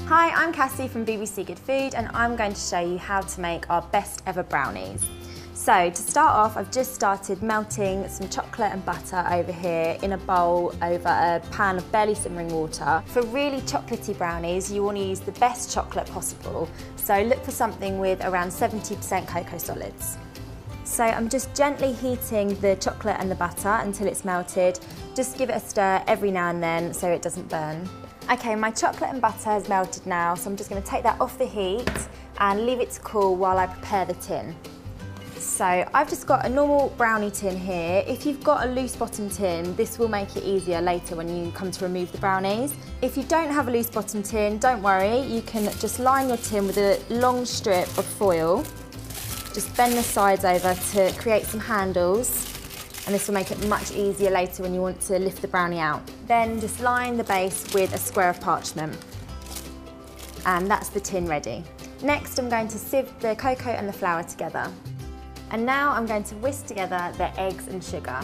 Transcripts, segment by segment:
Hi, I'm Cassie from BBC Good Food and I'm going to show you how to make our best ever brownies. So to start off, I've just started melting some chocolate and butter over here in a bowl over a pan of barely simmering water. For really chocolatey brownies, you want to use the best chocolate possible. So look for something with around 70% cocoa solids. So I'm just gently heating the chocolate and the butter until it's melted. Just give it a stir every now and then so it doesn't burn. Okay, my chocolate and butter has melted now, so I'm just going to take that off the heat and leave it to cool while I prepare the tin. So I've just got a normal brownie tin here. If you've got a loose bottom tin, this will make it easier later when you come to remove the brownies. If you don't have a loose bottom tin, don't worry, you can just line your tin with a long strip of foil. Just bend the sides over to create some handles, and this will make it much easier later when you want to lift the brownie out. Then just line the base with a square of parchment. And that's the tin ready. Next, I'm going to sieve the cocoa and the flour together. And now I'm going to whisk together the eggs and sugar.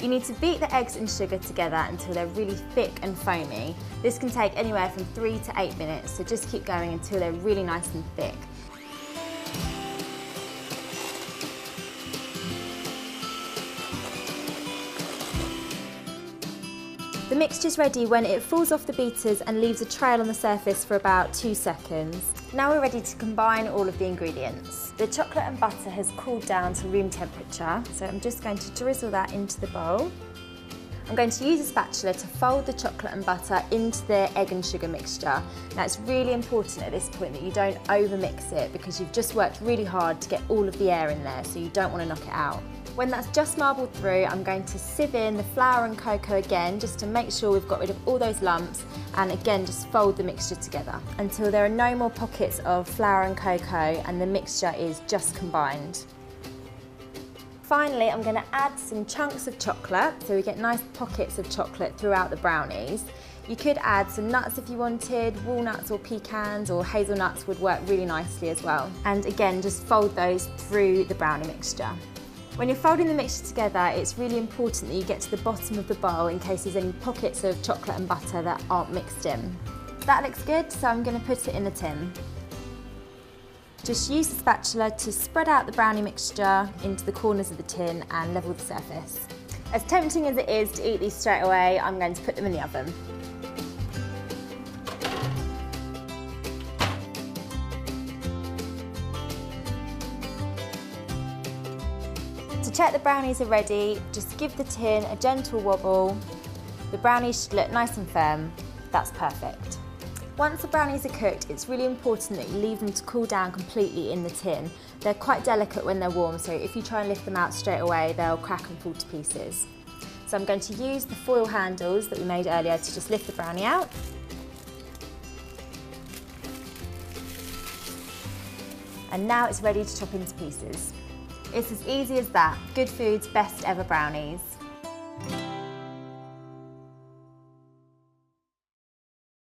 You need to beat the eggs and sugar together until they're really thick and foamy. This can take anywhere from 3 to 8 minutes, so just keep going until they're really nice and thick. The mixture's ready when it falls off the beaters and leaves a trail on the surface for about 2 seconds. Now we're ready to combine all of the ingredients. The chocolate and butter has cooled down to room temperature, so I'm just going to drizzle that into the bowl. I'm going to use a spatula to fold the chocolate and butter into the egg and sugar mixture. Now it's really important at this point that you don't overmix it because you've just worked really hard to get all of the air in there, so you don't want to knock it out. When that's just marbled through, I'm going to sieve in the flour and cocoa again just to make sure we've got rid of all those lumps, and again just fold the mixture together until there are no more pockets of flour and cocoa and the mixture is just combined. Finally, I'm going to add some chunks of chocolate so we get nice pockets of chocolate throughout the brownies. You could add some nuts if you wanted, walnuts or pecans or hazelnuts would work really nicely as well. And again, just fold those through the brownie mixture. When you're folding the mixture together, it's really important that you get to the bottom of the bowl in case there's any pockets of chocolate and butter that aren't mixed in. That looks good, so I'm going to put it in the tin. Just use the spatula to spread out the brownie mixture into the corners of the tin and level the surface. As tempting as it is to eat these straight away, I'm going to put them in the oven. To check the brownies are ready, just give the tin a gentle wobble. The brownies should look nice and firm. That's perfect. Once the brownies are cooked, it's really important that you leave them to cool down completely in the tin. They're quite delicate when they're warm, so if you try and lift them out straight away, they'll crack and fall to pieces. So I'm going to use the foil handles that we made earlier to just lift the brownie out. And now it's ready to chop into pieces. It's as easy as that. Good Food's best ever brownies.